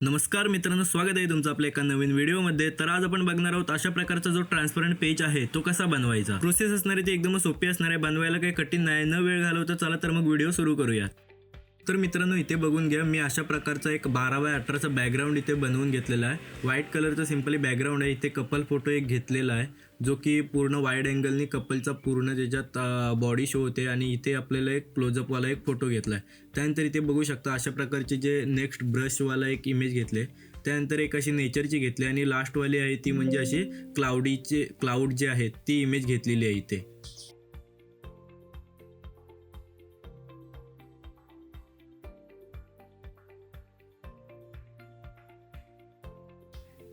नमस्कार मित्रांनो, स्वागत आहे तुमचं आपल्या एका नवीन व्हिडिओमध्ये. तर आज आपण बघणार आहोत अशा प्रकारचा जो ट्रान्सपरंट पेज आहे तो कसा बनवायचा. प्रोसेस असणार आहे ती एकदम सोपी असणार आहे, बनवायला काही कठीण नाही. न वेळ घालवता चला तर मग व्हिडिओ सुरू करूया. तर मित्रांनो, इथे बघून घ्या, मी अशा प्रकारचा एक 12x18चा बॅकग्राऊंड इथे बनवून घेतलेला आहे. व्हाईट कलरचा सिंपली बॅकग्राऊंड आहे. इथे कपल फोटो एक घेतलेला आहे जो की पूर्ण वाईड अँगलनी कपलचा पूर्ण ज्याच्यात बॉडी शो होते आणि इथे आपल्याला एक क्लोजअपवाला एक फोटो घेतला आहे. त्यानंतर इथे बघू शकता अशा प्रकारचे जे नेक्स्ट ब्रशवाला एक इमेज घेतले. त्यानंतर एक अशी नेचरची घेतली आणि लास्टवाली आहे ती म्हणजे अशी क्लाउड जे आहेत ती इमेज घेतलेली आहे इथे.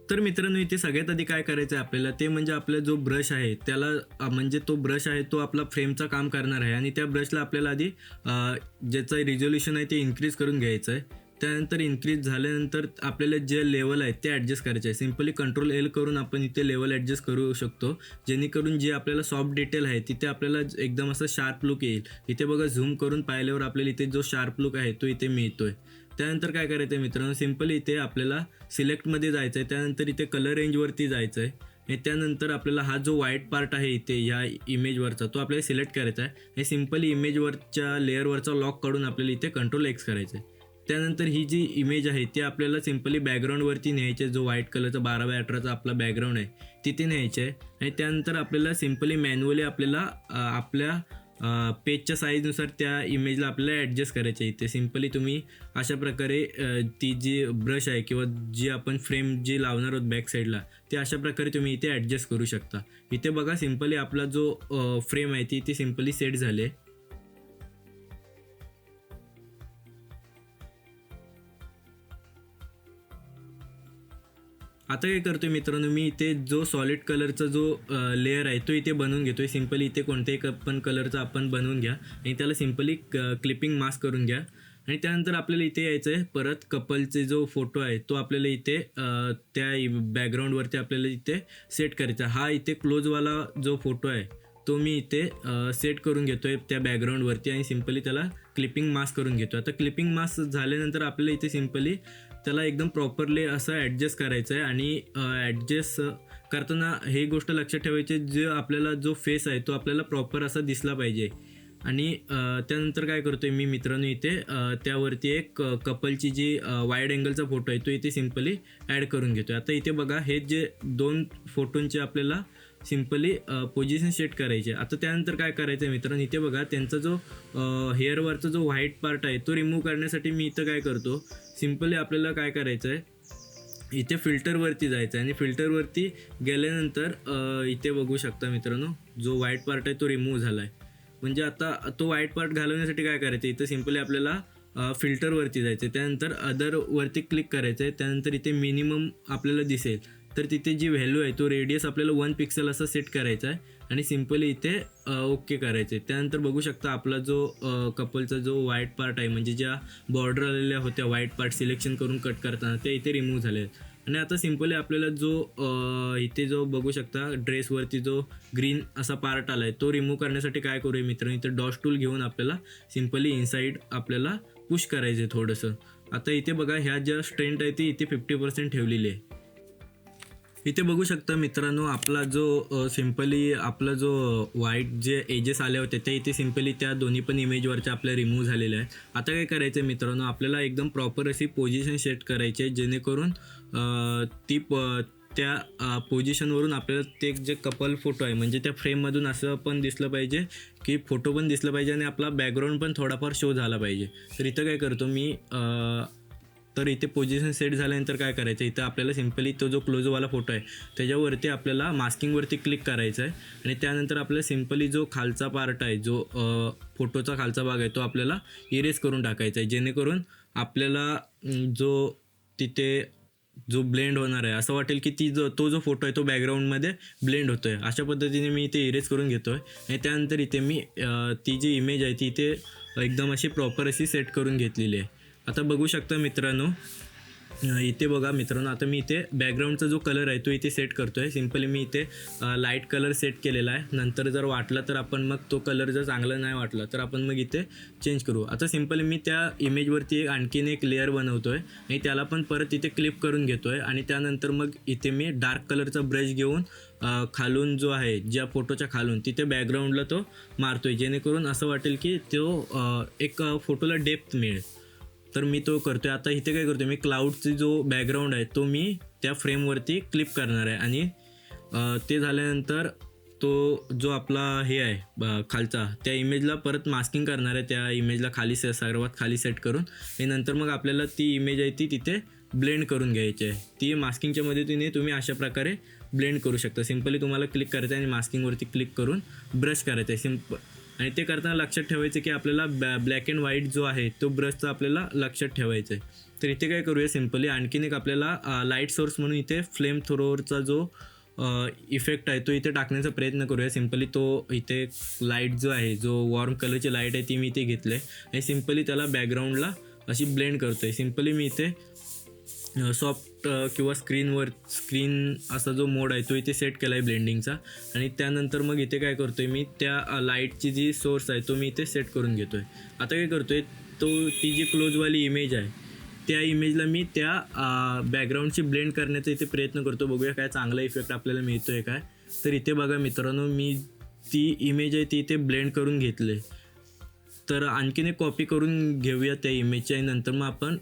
तर मित्रांनो, इथे सगळ्यात आधी काय करायचं आहे आपल्याला ते म्हणजे आपला जो ब्रश आहे त्याला म्हणजे तो ब्रश आहे तो आपला फ्रेमचं काम करणार आहे आणि त्या ब्रशला आपल्याला आधी ज्याचं रिझोल्युशन आहे ते इन्क्रीज करून घ्यायचं आहे. त्यानंतर इन्क्रीज झाल्यानंतर आपल्याला जे लेवल आहे ते ॲडजस्ट करायचे आहे. सिम्पली कंट्रोल एल करून आपण इथे लेवल ॲडजस्ट करू शकतो, जेणेकरून जे आपल्याला सॉफ्ट डिटेल आहे तिथे आपल्याला एकदम असं शार्प लुक येईल. इथे बघा, झूम करून पाहिल्यावर आपल्याला इथे जो शार्प लुक आहे तो इथे मिळतोय. त्यानंतर काय करायचं आहे मित्रांनो, सिम्पली इथे आपल्याला सिलेक्टमध्ये जायचं आहे. त्यानंतर इथे कलर रेंजवरती जायचं आहे आणि त्यानंतर आपल्याला हा जो व्हाईट पार्ट आहे इथे या इमेजवरचा तो आपल्याला सिलेक्ट करायचा आहे. हे सिम्पली इमेजवरच्या लेअरवरचा लॉक काढून आपल्याला इथे कंट्रोल एक्स करायचं आहे. त्यानंतर ही जी इमेज आहे ती आपल्याला सिम्पली बॅकग्राऊंडवरती न्यायची आहे. जो व्हाईट कलरचा 12x18चा आपला बॅकग्राऊंड आहे तिथे न्यायचे आहे आणि त्यानंतर आपल्याला सिम्पली मॅन्युअली आपल्याला आपल्या पेजच्या साईजनुसार त्या इमेजला आपल्याला ॲडजस्ट करायचं आहे. इथे सिम्पली तुम्ही अशा प्रकारे ती जी ब्रश आहे किंवा जी आपण फ्रेम जी लावणार आहोत बॅक साईडला ते अशा प्रकारे तुम्ही इथे ॲडजस्ट करू शकता. इथे बघा, सिम्पली आपला जो फ्रेम आहे ती सिम्पली सेट झाले. आता काय करतोय मित्रांनो, मी इथे जो सॉलिड कलरचा जो लेअर आहे तो इथे बनवून घेतोय. सिम्पली इथे कोणत्याही पण कलरचा आपण बनवून घ्या आणि त्याला सिम्पली क्लिपिंग मास्क करून घ्या आणि त्यानंतर आपल्याला इथे यायचं आहे. परत कपलचे जो फोटो आहे तो आपल्याला इथे त्या बॅकग्राऊंडवरती आपल्याला इथे सेट करायचा. हा इथे क्लोजवाला जो फोटो आहे तो मी इथे सेट करून घेतोय त्या बॅकग्राऊंडवरती आणि सिम्पली त्याला क्लिपिंग मास्क करून घेतो. आता क्लिपिंग मास्क झाल्यानंतर आपल्याला इथे सिम्पली त्याला एकदम प्रॉपरली असं ॲडजस्ट करायचं आहे आणि ॲडजस्ट करताना हे गोष्ट लक्षात ठेवायची, जे आपल्याला जो फेस आहे तो आपल्याला प्रॉपर असा दिसला पाहिजे. आणि त्यानंतर काय करतोय मी मित्रांनो, इथे त्यावरती एक कपलची जी वाईड अँगलचा फोटो आहे तो इथे सिम्पली ॲड करून घेतो. आता इथे बघा, हे जे दोन फोटोंचे आपल्याला सिम्पली पोझिशन सेट करायचे. आता त्यानंतर काय करायचं आहे मित्रांनो, इथे बघा त्यांचा जो हेअरवरचा जो व्हाईट पार्ट आहे तो रिमूव्ह करण्यासाठी मी इथं काय करतो, सिम्पली आपल्याला काय करायचं आहे, इथे फिल्टरवरती जायचं आहे आणि फिल्टरवरती गेल्यानंतर इथे बघू शकता मित्रांनो, जो व्हाईट पार्ट आहे तो रिमूव्ह झाला आहे. म्हणजे आता तो व्हाईट पार्ट घालवण्यासाठी काय करायचं, इथं सिम्पली आपल्याला फिल्टरवरती जायचं. त्यानंतर अदरवरती क्लिक करायचं आहे. त्यानंतर इथे मिनिमम आपल्याला दिसेल तर तिथे जी व्हॅल्यू आहे तो रेडियस आपल्याला 1 पिक्सल असा सेट करायचा आहे आणि सिम्पली इथे ओके करायचं आहे. त्यानंतर बघू शकता आपला जो कपलचा जो व्हाईट पार्ट आहे, म्हणजे ज्या बॉर्डर आलेल्या होत्या व्हाईट पार्ट सिलेक्शन करून कट करताना त्या इथे रिमूव्ह झाले आहेत. आणि आता सिम्पली आपल्याला जो इथे जो बघू शकता ड्रेसवरती जो ग्रीन असा पार्ट आला आहे तो रिमूव्ह करण्यासाठी काय करूया मित्रांनो, इथे डॉट टूल घेऊन आपल्याला सिम्पली इनसाईड आपल्याला पुश करायचं आहे थोडंसं. आता इथे बघा, ह्या ज्या स्ट्रेंथ आहे ती इथे 50% ठेवलेली आहे. इथे बघू शकता मित्रांनो, आपला जो सिम्पली आपला जो व्हाईट जे एजेस आले होते ते इथे सिम्पली त्या दोन्ही पण इमेजवरच्या आपल्या रिमूव्ह झालेल्या आहेत. आता काय करायचं आहे मित्रांनो, आपल्याला एकदम प्रॉपर अशी पोझिशन सेट करायची आहे, जेणेकरून त्या पोझिशनवरून आपल्याला ते जे कपल फोटो आहे म्हणजे त्या फ्रेममधून असं पण दिसलं पाहिजे की फोटो पण दिसलं पाहिजे आणि आपला बॅकग्राऊंड पण थोडाफार शो झाला पाहिजे. तर इथं काय करतो मी, तर इथे पोझिशन सेट झाल्यानंतर काय करायचं, इथं आपल्याला सिम्पली तो जो क्लोजवाला फोटो आहे त्याच्यावरती आपल्याला मास्किंगवरती क्लिक करायचं आहे आणि त्यानंतर आपल्याला सिम्पली जो खालचा पार्ट आहे, जो फोटोचा खालचा भाग आहे तो आपल्याला इरेज करून टाकायचा आहे, जेणेकरून आपल्याला जो तिथे जो ब्लेंड होणार आहे असं वाटेल की तो जो फोटो आहे तो बॅकग्राऊंडमध्ये ब्लेंड होतो आहे. अशा पद्धतीने मी इथे इरेज करून घेतो आहे आणि त्यानंतर इथे मी ती जी इमेज आहे ती इथे एकदम अशी प्रॉपर अशी सेट करून घेतलेली आहे. आता बघू शकता मित्रांनो, इथे बघा मित्रांनो, आता मी इथे बॅकग्राऊंडचा जो कलर आहे तो इथे सेट करतो आहे. सिम्पली मी इथे लाईट कलर सेट केलेला आहे. नंतर जर वाटला तर आपण मग तो कलर जर चांगला नाही वाटला तर आपण मग इथे चेंज करू. आता सिम्पली मी त्या इमेजवरती आणखीन एक लेअर बनवतो आहे आणि त्याला पण परत इथे क्लिप करून घेतो आहे. आणि त्यानंतर मग इथे मी डार्क कलरचा ब्रश घेऊन खालून जो आहे ज्या फोटोच्या खालून तिथे बॅकग्राऊंडला तो मारतो आहे, जेणेकरून असं वाटेल की तो एक फोटोला डेप्थ मिळेल. तर मी तो करतो आहे. आता इथे काय करतो आहे, मी क्लाउडची जो बॅकग्राऊंड आहे तो मी त्या फ्रेमवरती क्लिप करणार आहे. आणि ते झाल्यानंतर तो जो आपला हे आहे खालचा त्या इमेजला परत मास्किंग करणार आहे, त्या इमेजला खाली सर्वात खाली सेट करून. आणि नंतर मग आपल्याला ती इमेज आहे ती तिथे ब्लेंड करून घ्यायची आहे. ती मास्किंगच्या मदतीने तुम्ही अशा प्रकारे ब्लेंड करू शकता. सिम्पली तुम्हाला क्लिक करायचं आहे आणि मास्किंगवरती क्लिक करून ब्रश करायचं आहे आणि ते करताना लक्षात ठेवायचं की आपल्याला ब्लॅक अँड व्हाईट जो आहे तो ब्रशचा आपल्याला लक्षात ठेवायचा आहे. तर इथे काय करूया, सिम्पली आणखीन एक आपल्याला लाईट सोर्स म्हणून इथे फ्लेम थ्रोअरचा जो इफेक्ट आहे तो इथे टाकण्याचा प्रयत्न करूया. सिम्पली तो इथे लाईट जो आहे, जो वॉर्म कलरची लाईट आहे ती मी इथे घेतलं आहे आणि सिम्पली त्याला बॅकग्राऊंडला अशी ब्लेंड करतो आहे. सिम्पली मी इथे सॉफ्ट किंवा स्क्रीन असा जो मोड आहे तो इथे सेट केला आहे ब्लेंडिंगचा. आणि त्यानंतर मग इथे काय करतो आहे, मी त्या लाईटची जी सोर्स आहे तो मी इथे सेट करून घेतो आहे. आता काय करतो आहे, ती जी क्लोजवाली इमेज आहे त्या इमेजला मी त्या बॅकग्राऊंडची ब्लेंड करण्याचा इथे प्रयत्न करतो. बघूया काय चांगला इफेक्ट आपल्याला मिळतो आहे काय. तर इथे बघा मित्रांनो, मी ती इमेज आहे ती इथे ब्लेंड करून घेतले. तर आणखीन एक कॉपी करून घेऊया त्या इमेजची आणि नंतर मग आपण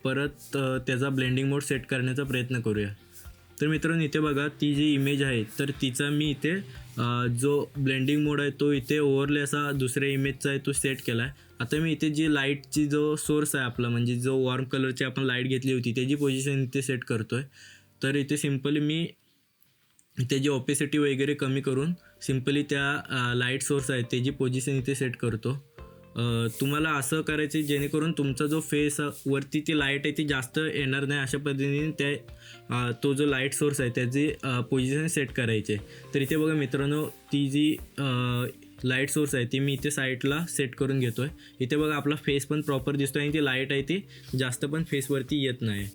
परत त्याचा ब्लेंडिंग मोड सेट करण्याचा प्रयत्न करूया. तर मित्रांनो इथे बघा, ती जी इमेज आहे तर तिचा मी इथे जो ब्लेंडिंग मोड आहे तो इथे ओव्हरले असा दुसऱ्या इमेजचा आहे तो सेट केला आहे. आता मी इथे जी लाईटची जो सोर्स आहे आपला, म्हणजे जो वॉर्म कलरची आपण लाईट घेतली होती त्याची पोझिशन इथे सेट करतो आहे. तर इथे सिम्पली मी त्याची ऑपेसिटी वगैरे कमी करून सिम्पली त्या लाईट सोर्स आहे त्याची पोझिशन इथे सेट करतो. तुम्हाला असं करायचं जेणेकरून तुमचा जो फेस वरती ती लाईट आहे ती जास्त येणार नाही, अशा पद्धतीने तो जो लाईट सोर्स आहे त्याची पोझिशन सेट करायची आहे. तर इथे बघा मित्रांनो, ती जी लाईट सोर्स आहे ती मी इथे साईडला सेट करून घेतो आहे. इथे बघा आपला फेस पण प्रॉपर दिसतो आणि ती लाईट आहे ती जास्त पण फेसवरती येत नाही.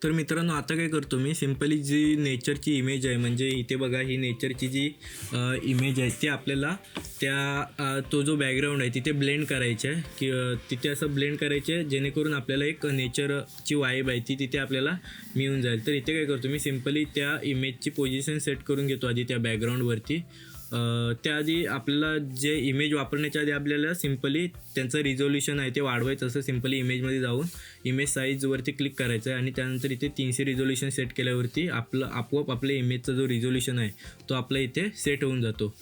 तर मित्रांनो आता काय करतो मी, सिम्पली जी नेचरची इमेज आहे, म्हणजे इथे बघा ही नेचरची जी इमेज आहे ती आपल्याला तो जो बॅकग्राऊंड आहे तिथे ब्लेंड करायचं आहे की तिथे असं ब्लेंड करायचं आहे जेणेकरून आपल्याला एक नेचरची वाईब आहे ती तिथे आपल्याला मिळून जाईल. तर इथे काय करतो मी, सिम्पली त्या इमेजची पोझिशन सेट करून घेतो आधी त्या बॅकग्राऊंडवरती. त्याआधी आपल्याला जे इमेज वापरण्याच्या आधी आपल्याला सिम्पली त्यांचं रिझोल्युशन आहे ते वाढवायचं. असं सिम्पली इमेजमध्ये जाऊन इमेज साईजवरती क्लिक करायचं आहे आणि त्यानंतर इथे 300 रिझोल्युशन सेट केल्यावरती आपोआप आपल्या इमेजचा जो रिझोल्युशन आहे तो आपल्या इथे सेट होऊन जातो.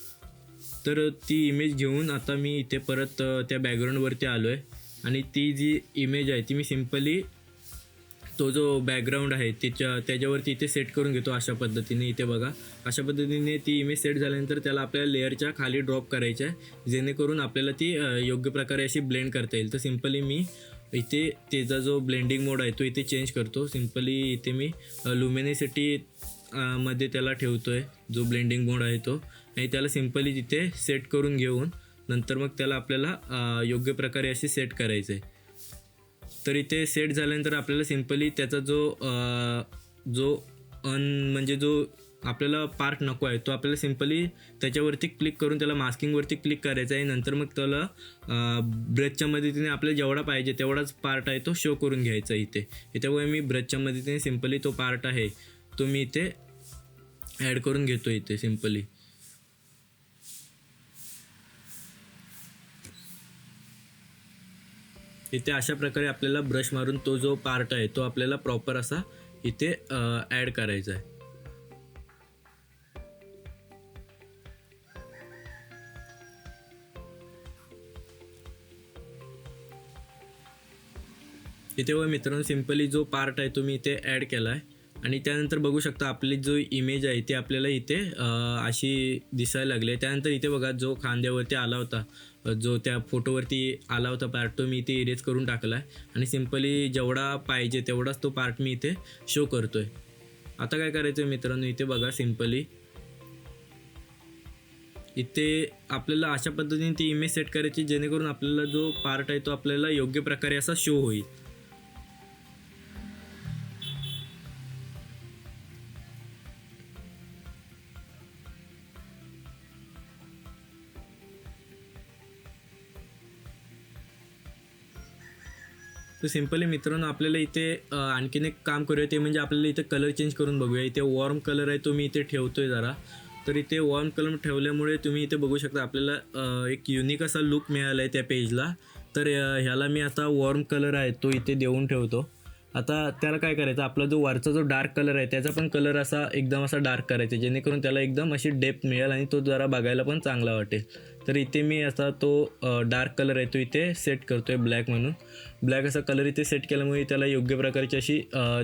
तर ती इमेज घेऊन आता मी इथे परत त्या बॅकग्राऊंडवरती आलो आहे आणि ती जी इमेज आहे ती मी सिम्पली तो जो बॅकग्राऊंड आहे त्याच्यावरती इथे सेट करून घेतो अशा पद्धतीने. इथे बघा अशा पद्धतीने ती इमेज सेट झाल्यानंतर त्याला आपल्याला लेअरच्या खाली ड्रॉप करायचं आहे जेणेकरून आपल्याला ती योग्य प्रकारे अशी ब्लेंड करता येईल. तर सिम्पली मी इथे त्याचा जो ब्लेंडिंग मोड आहे तो इथे चेंज करतो. सिम्पली इथे मी लुमिनिसिटी मध्ये त्याला ठेवतो आहे जो ब्लेंडिंग मोड आहे तो, आणि त्याला सिम्पली तिथे सेट करून घेऊन नंतर मग त्याला आपल्याला योग्य प्रकारे अशी सेट करायचं आहे. तर इथे सेट झाल्यानंतर आपल्याला सिम्पली त्याचा म्हणजे जो आपल्याला पार्ट नको आहे तो आपल्याला सिम्पली त्याच्यावरती क्लिक करून त्याला मास्किंगवरती क्लिक करायचं आहे. नंतर मग त्याला ब्रशच्या मदतीने आपल्याला जेवढा पाहिजे तेवढाच पार्ट आहे तो शो करून घ्यायचा आहे. इथे बघा मी ब्रशच्या मदतीने सिम्पली तो पार्ट आहे तो मी इथे ॲड करून घेतो. इथे सिम्पली इथे अशा प्रकारे आपल्याला ब्रश मारून तो जो पार्ट आहे तो आपल्याला प्रॉपर असा इथे ॲड करायचा आहे. इथे बघा मित्रांनो, सिम्पली जो पार्ट आहे तो मी इथे ॲड केला आहे आणि त्यानंतर बघू शकता आपली जो इमेज आहे ती आपल्याला इथे अशी दिसायला लागली आहे. त्यानंतर इथे बघा जो खांद्यावरती आला होता, जो त्या फोटोवरती आला होता पार्ट तो मी इथे इरेज करून टाकला आहे आणि सिम्पली जेवढा पाहिजे तेवढाच तो पार्ट मी इथे शो करतो आहे. आता काय करायचं आहे मित्रांनो, इथे बघा सिम्पली इथे आपल्याला अशा पद्धतीने ती इमेज सेट करायची जेणेकरून आपल्याला जो पार्ट आहे तो आपल्याला योग्य प्रकारे असा शो होईल. तर सिम्पली मित्रांनो आपल्याला इथे आणखीन एक काम करूया, ते म्हणजे आपल्याला इथे कलर चेंज करून बघूया. इथे वॉर्म कलर आहे तो मी इथे ठेवतोय जरा. तर इथे वॉर्म कलर ठेवल्यामुळे तुम्ही इथे बघू शकता आपल्याला एक युनिक असा लुक मिळाला आहे त्या पेजला. तर ह्याला मी आता वॉर्म कलर आहे तो इथे देऊन ठेवतो. आता त्याला काय करायचं, आपला जो वरचा जो डार्क कलर आहे त्याचा पण कलर असा एकदम असा डार्क करायचा जेणेकरून त्याला एकदम अशी डेप्थ मिळेल आणि तो जरा बघायला पण चांगला वाटेल. तर इथे मी असा तो डार्क कलर आहे तो इथे सेट करतो आहे ब्लॅक म्हणून. ब्लॅक असा कलर इथे सेट केल्यामुळे त्याला योग्य प्रकारची अशी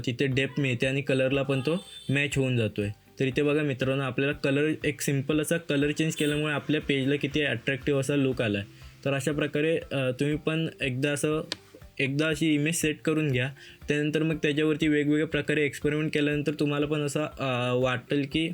तिथे डेप्थ मिळते आणि कलरला पण तो मॅच होऊन जातो आहे. तर इथे बघा मित्रांनो आपल्याला कलर एक सिम्पल असा कलर चेंज केल्यामुळे आपल्या पेजला किती अट्रॅक्टिव्ह असा लुक आला आहे. तर अशा प्रकारे तुम्ही पण एकदा अशी इमेज सेट करून घ्या. त्यानंतर मग त्याच्यावरती वेगवेगळ्या प्रकारे एक्सपेरिमेंट केल्यानंतर तुम्हाला पण असा वाटेल की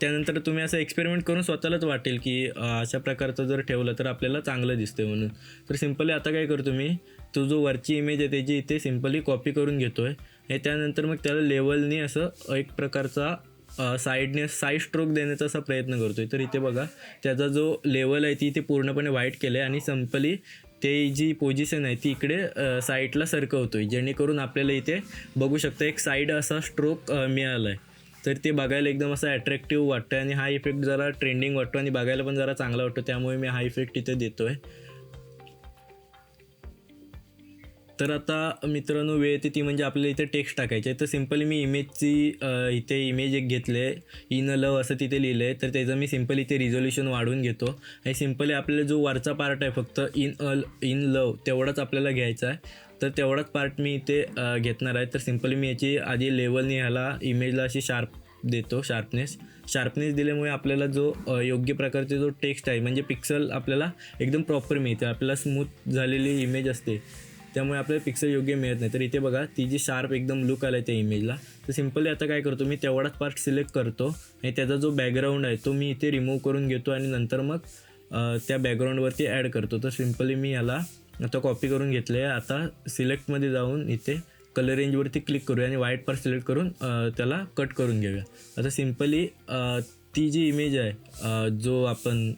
त्यानंतर तुम्ही असं एक्सपेरिमेंट करून स्वतःलाच वाटेल की अशा प्रकारचं जर ठेवलं तर आपल्याला चांगलं दिसतं म्हणून. तर सिम्पली आता काय करतो मी, तो जो वरची इमेज आहे त्याची इथे सिम्पली कॉपी करून घेतो आहे आणि त्यानंतर मग त्याला लेवलनी असं एक प्रकारचा साईड स्ट्रोक देण्याचा असा प्रयत्न करतो आहे. तर इथे बघा त्याचा जो लेवल आहे ती इथे पूर्णपणे व्हाईट केलं आहे आणि सिम्पली ते जी पोझिशन आहे ती इकडे साईडला सरकवतो आहे जेणेकरून आपल्याला इथे बघू शकता एक साईड असा स्ट्रोक मिळाला आहे. तर ते बघायला एकदम असं अट्रॅक्टिव्ह वाटतं आणि हा इफेक्ट जरा ट्रेंडिंग वाटतो आणि बघायला पण जरा चांगला वाटतो, त्यामुळे मी हा इफेक्ट इथे देतो आहे. तर आता मित्रांनो वेळ येते ती म्हणजे आपल्याला इथे टेक्स्ट टाकायचे आहे. तर सिम्पली मी इमेजची इथे इमेज एक घेतले आहे, इन लव असं तिथे लिहिलं आहे. तर त्याचं मी सिम्पली इथे रिझोल्युशन वाढवून घेतो आणि सिम्पली आपल्याला जो वरचा पार्ट आहे फक्त इन लव तेवढाच आपल्याला घ्यायचा आहे. तर तेवढाच पार्ट मी इथे घेतणार आहे. तर सिम्पली मी याची आधी लेवलनी ह्याला इमेजला अशी देतो शार्पनेस दिल्यामुळे आपल्याला जो योग्य प्रकारचे जो टेक्स्ट आहे म्हणजे पिक्सल आपल्याला एकदम प्रॉपर मिळते. आपल्याला स्मूथ झालेली इमेज असते त्यामुळे आपल्याला पिक्सल योग्य मिळत नाही. तर इथे बघा ती जी शार्प एकदम लुक आला आहे त्या इमेजला. तर सिम्पली आता काय करतो मी तेवढाच पार्ट सिलेक्ट करतो आणि त्याचा जो बॅकग्राऊंड आहे तो मी इथे रिमूव्ह करून घेतो आणि नंतर मग त्या बॅकग्राऊंडवरती ॲड करतो. तर सिम्पली मी याला आता कॉपी करून घेतले आहे. आता सिलेक्टमध्ये जाऊन इथे कलर रेंजवरती क्लिक करूया आणि व्हाईट पार्ट सिलेक्ट करून त्याला कट करून घेऊया. आता सिम्पली ती जी इमेज आहे जो आपण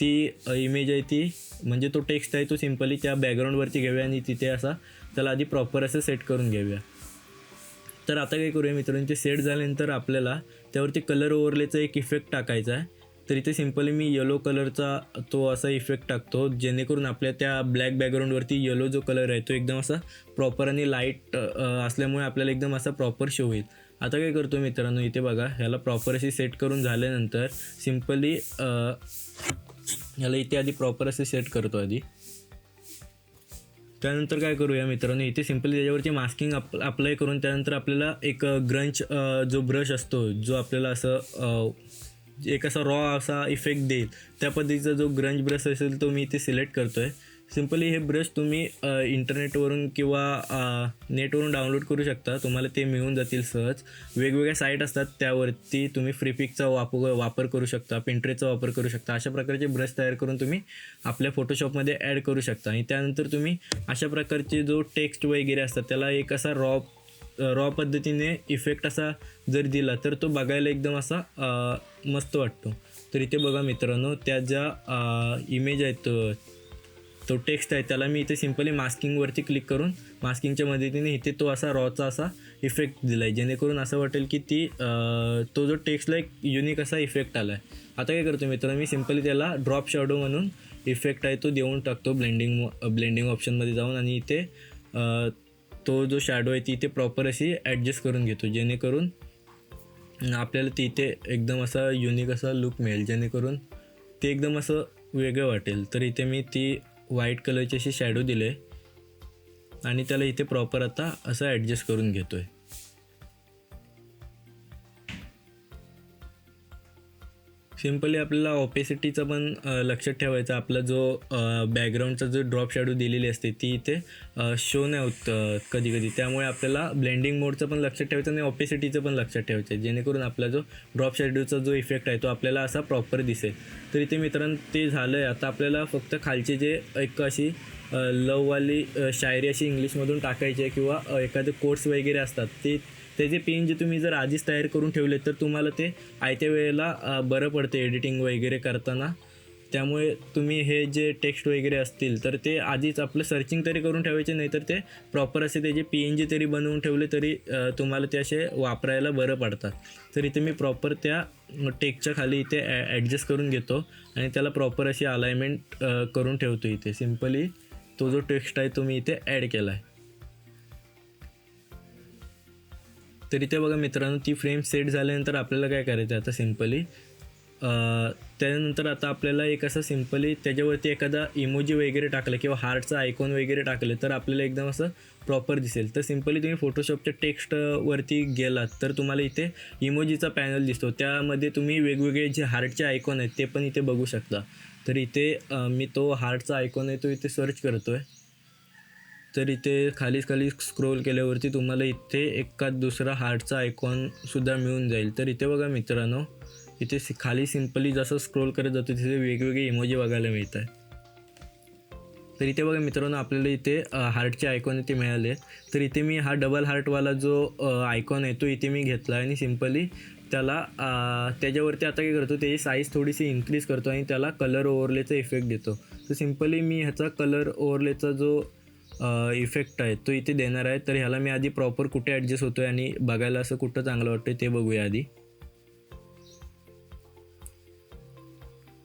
ती इमेज आहे ती म्हणजे तो टेक्स्ट आहे तो सिम्पली त्या बॅकग्राऊंडवरती घेऊया आणि तिथे असा त्याला आधी प्रॉपर असं सेट करून घेऊया. तर आता काय करूया मित्रांनो, ते सेट झाल्यानंतर आपल्याला त्यावरती कलर ओव्हरलेचा एक इफेक्ट टाकायचा आहे. तर इथे सिम्पली मी येलो कलरचा तो असा इफेक्ट टाकतो जेणेकरून आपल्या त्या ब्लॅक बॅकग्राऊंडवरती येलो जो कलर आहे तो एकदम असा प्रॉपर आणि लाईट असल्यामुळे आपल्याला एकदम असा प्रॉपर शो होईल. आता काय करतो मित्रांनो, इथे बघा ह्याला प्रॉपर अशी सेट करून झाल्यानंतर सिम्पली ह्याला इथे आधी प्रॉपर असे सेट करतो आधी. त्यानंतर काय करूया मित्रांनो, इथे सिम्पली त्याच्यावरती मास्किंग अप्लाय करून त्यानंतर आपल्याला एक ग्रंच जो ब्रश असतो जो आपल्याला असं एक असा रॉ असा इफेक्ट देईल त्या पद्धतीचा जो ग्रंच ब्रश असेल तो मी इथे सिलेक्ट करतो आहे. सिम्पली हे ब्रश तुम्ही इंटरनेटवरून किंवा नेटवरून डाउनलोड करू शकता, तुम्हाला ते मिळून जातील सहज. वेगवेगळ्या साईट असतात त्यावरती तुम्ही फ्रीपिकचा वापर करू शकता, पिंट्रेसचा वापर करू शकता. अशा प्रकारचे ब्रश तयार करून तुम्ही आपल्या फोटोशॉपमध्ये ॲड करू शकता आणि त्यानंतर तुम्ही अशा प्रकारचे जो टेक्स्ट वगैरे असतात त्याला एक असा रॉ पद्धतीने इफेक्ट असा जर दिला तर तो बघायला एकदम असा मस्त वाटतो. तर इथे बघा मित्रांनो त्या ज्या इमेज आहेत तो टेक्स्ट आहे त्याला मी इथे सिम्पली मास्किंगवरती क्लिक करून मास्किंगच्या मदतीने इथे तो असा रॉचा असा इफेक्ट दिला आहे जेणेकरून असं वाटेल की तो जो टेक्स्टला एक युनिक असा इफेक्ट आला आहे. आता काय करतो मित्रांनो, मी सिम्पली त्याला ड्रॉप शॅडो म्हणून इफेक्ट आहे तो देऊन टाकतो ब्लेंडिंग ऑप्शनमध्ये जाऊन आणि इथे तो जो शॅडो आहे ती इथे प्रॉपर अशी ॲडजस्ट करून घेतो जेणेकरून आपल्याला तिथे एकदम असा युनिक असा लुक मिळेल जेणेकरून ते एकदम असं वेगळं वाटेल. तर इथे मी ती व्हाईट कलरची अशी शॅडो दिले आणि त्याला इथे प्रॉपर आता असं ॲडजस्ट करून घेतो आहे. सिम्पली आपल्याला ऑपेसिटीचा पण लक्षात ठेवायचा. आपला जो बॅकग्राऊंडचा जो ड्रॉप शॅडो दिलेली असते ती इथे शो नाही होत कधी कधी, त्यामुळे आपल्याला ब्लेंडिंग मोडचं पण लक्षात ठेवायचं आणि ऑपेसिटीचं पण लक्षात ठेवायचं आहे, जेणेकरून आपला जो ड्रॉप शॅडोचा जो इफेक्ट आहे तो आपल्याला असा प्रॉपर दिसेल. तर इथे मित्रांनो ते झालं आहे. आता आपल्याला फक्त खालचे जे एक अशी लववाली शायरी अशी इंग्लिशमधून टाकायची आहे किंवा एखादे कोट्स वगैरे असतात ते त्याचे पेन जे तुम्ही जर आधीच तयार करून ठेवले तर तुम्हाला ते आयत्या वेळेला बरं पडते एडिटिंग वगैरे करताना. त्यामुळे तुम्ही हे जे टेक्स्ट वगैरे असतील तर ते आधीच आपलं सर्चिंग तरी करून ठेवायचे, नाही तर ते प्रॉपर असे त्याचे PNG तरी बनवून ठेवले तरी तुम्हाला ते असे वापरायला बरं पडतात. तर इथे मी प्रॉपर त्या टेक्स्टच्या खाली इथे ॲडजस्ट करून घेतो आणि त्याला प्रॉपर अशी अलाइनमेंट करून ठेवतो. इथे सिम्पली तो जो टेक्स्ट आहे तो मी इथे ॲड केला आहे. तर इथे बघा मित्रांनो ती फ्रेम सेट झाल्यानंतर आपल्याला काय करायचं आहे आता सिम्पली त्यानंतर आता आपल्याला एक असं सिम्पली त्याच्यावरती एखादा इमोजी वगैरे टाकलं किंवा हार्टचा आयकॉन वगैरे टाकलं तर आपल्याला एकदम असं प्रॉपर दिसेल. तर सिम्पली तुम्ही फोटोशॉपच्या टेक्स्टवरती गेलात तर तुम्हाला इथे इमोजीचा पॅनल दिसतो, त्यामध्ये तुम्ही वेगवेगळे जे हार्टचे आयकॉन आहेत ते पण इथे बघू शकता. तर इथे मी तो हार्टचा आयकॉन आहे तो इथे सर्च करतो आहे. तर इथे खाली स्क्रोल केल्यावरती तुम्हाला इथे एखाद दुसरा हार्टचा आयकॉनसुद्धा मिळून जाईल. तर इथे बघा मित्रांनो इथे खाली सिम्पली जसं स्क्रोल करत जातो तिथे वेगवेगळे इमोजी बघायला मिळत आहे. तर इथे बघा मित्रांनो आपल्याला इथे हार्टचे आयकॉन इथे मिळाले. तर इथे मी हा डबल हार्टवाला जो आयकॉन आहे तो इथे मी घेतला आणि सिम्पली त्याला त्याच्यावरती आता काय करतो त्याची साईज थोडीशी इन्क्रीज करतो आणि त्याला कलर ओव्हरलेचा इफेक्ट देतो. तर सिम्पली मी ह्याचा कलर ओव्हरलेचा जो इफेक्ट आहे तो इथे देणार आहे. तर ह्याला मी आधी प्रॉपर कुठे ॲडजस्ट होतो आहे आणि बघायला असं कुठं चांगलं वाटतं ते बघूया आधी.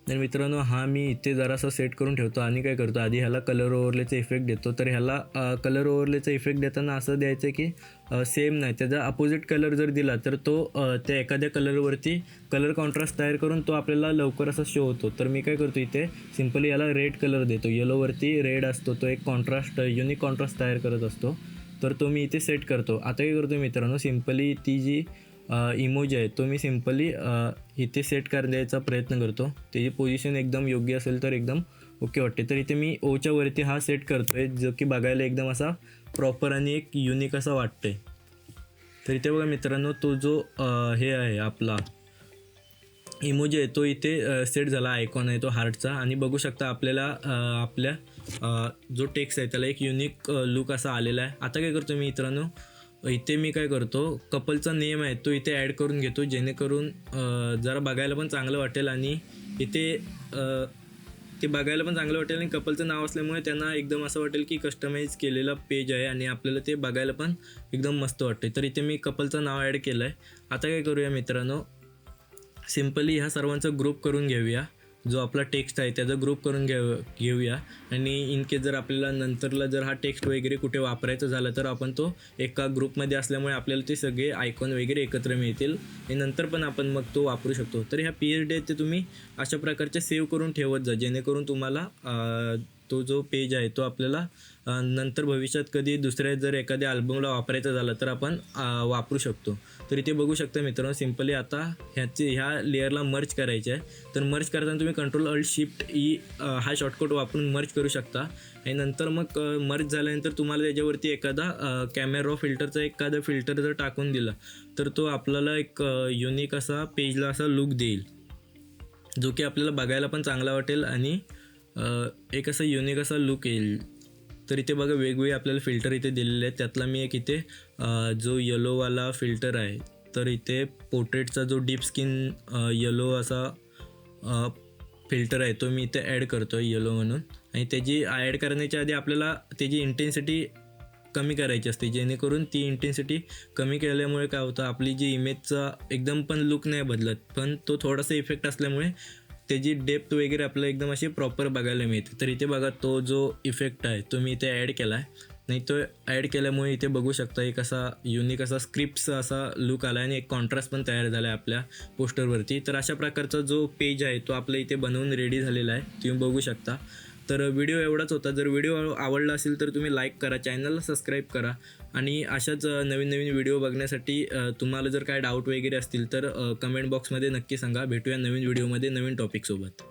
तर मित्रांनो हा मी इथे जरासा सेट करून ठेवतो आणि काय करतो आधी ह्याला कलर ओव्हरलेचा इफेक्ट देतो. तर ह्याला कलर ओव्हरलेचा इफेक्ट देताना असं द्यायचं की सेम नाही, त्याचा अपोजिट कलर जर दिला तर तो त्या एखाद्या कलरवरती कलर कॉन्ट्रास्ट तयार करून तो आपल्याला लवकर असा शो होतो. तर मी काय करतो इथे सिम्पली याला रेड कलर देतो. येलोवरती रेड असतो तो एक कॉन्ट्रास्ट युनिक कॉन्ट्रास्ट तयार करत असतो. तर तो मी इथे सेट करतो. आता काय करतो मित्रांनो सिम्पली ती जी इमोजी आहे तो मी सिम्पली इथे सेट करण्याचा प्रयत्न करतो. त्याची पोझिशन एकदम योग्य असेल तर एकदम ओके वाटते. तर इथे मी ओच्या वरती हा सेट करतो आहे जो की बघायला एकदम असा प्रॉपर आणि एक युनिक असा वाटते. तर इथे बघा मित्रांनो तो जो हे आहे आपला इमोजी आहे तो इथे सेट झाला, आयकॉन आहे तो हार्टचा. आणि बघू शकता आपल्याला आपल्या जो टेक्स्ट आहे त्याला एक युनिक लुक असा आलेला आहे. आता काय करतो मी मित्रांनो इथे मी काय करतो कपलचा नेम आहे तो इथे ॲड करून घेतो, जेणेकरून जरा बघायला पण चांगलं वाटेल आणि इथे ते बघायला पण चांगलं वाटेल आणि कपलचं नाव असल्यामुळे त्यांना एकदम असं वाटेल की कस्टमाइज केलेला पेज आहे आणि आपल्याला ते बघायला पण एकदम मस्त वाटते. तर इथे मी कपलचं नाव ॲड केलं आहे. आता काय करूया मित्रांनो सिम्पली ह्या सर्वांचा ग्रुप करून घेऊया. जो आपला टेक्स्ट आहे त्याचा ग्रुप करून घेऊया आणि इन केस जर आपल्याला नंतरला जर हा टेक्स्ट वगैरे कुठे वापरायचा झाला तर आपण तो एका ग्रुपमध्ये असल्यामुळे आपल्याला ते सगळे आयकॉन वगैरे एकत्र मिळतील आणि नंतर पण आपण मग तो वापरू शकतो. तर ह्या पीएचडी ते तुम्ही अशा प्रकारचे सेव्ह करून ठेवत जा, जेणेकरून तुम्हाला तो जो पेज आहे तो आपल्याला नंतर भविष्यात कधी दुसऱ्या जर एखाद्या अल्बमला वापरायचा झाला तर आपण वापरू शकतो. तर इथे बघू शकता मित्रांनो सिम्पली आता ह्या लेअरला मर्ज करायचे आहे. तर मर्ज करताना तुम्ही Ctrl+Alt+E हा शॉर्टकट वापरून मर्ज करू शकता आणि नंतर मग मर्ज झाल्यानंतर तुम्हाला त्याच्यावरती एखादा कॅमेरा फिल्टरचा एखादा फिल्टर जर टाकून दिला तर तो आपल्याला एक युनिक असा पेजला असा लुक देईल, जो की आपल्याला बघायला पण चांगला वाटेल आणि एक असा युनिक असा लुक येईल. तर इथे बघा वेगवेगळे आपल्याला फिल्टर इथे दिलेले आहेत. त्यातला मी एक इथे जो येलोवाला फिल्टर आहे तर इथे पोर्ट्रेटचा जो डीप स्किन येलो असा फिल्टर आहे तो मी इथे ॲड करतो आहे येलो म्हणून. आणि त्याची ॲड करण्याच्या आधी आपल्याला त्याची इंटेन्सिटी कमी करायची असते, जेणेकरून ती इंटेन्सिटी कमी केल्यामुळे काय होतं आपली जी इमेजचा एकदम पण लुक नाही बदलत, पण तो थोडासा इफेक्ट असल्यामुळे त्याची डेप्थ वगैरे आपल्याला एकदम अशी प्रॉपर बघायला मिळते. तर इथे बघा तो जो इफेक्ट आहे तो मी इथे ॲड केला आहे. नाही तो ॲड केल्यामुळे इथे बघू शकता एक असा युनिक असा स्क्रिप्टचा असा लुक आला आणि एक कॉन्ट्रास्ट पण तयार झाला आहे आपल्या पोस्टरवरती. तर अशा प्रकारचा जो पेज आहे तो आपल्या इथे बनवून रेडी झालेला आहे, तुम्ही बघू शकता. तर व्हिडिओ एवढाच होता. जर व्हिडिओ आवडला असेल तर तुम्ही लाईक करा, चॅनलला सबस्क्राईब करा आणि अशाच नवीन नवीन व्हिडिओ बघण्यासाठी तुम्हाला जर काय डाऊट वगैरे असतील तर कमेंट बॉक्समध्ये नक्की सांगा. भेटूया नवीन व्हिडिओमध्ये नवीन टॉपिकसोबत.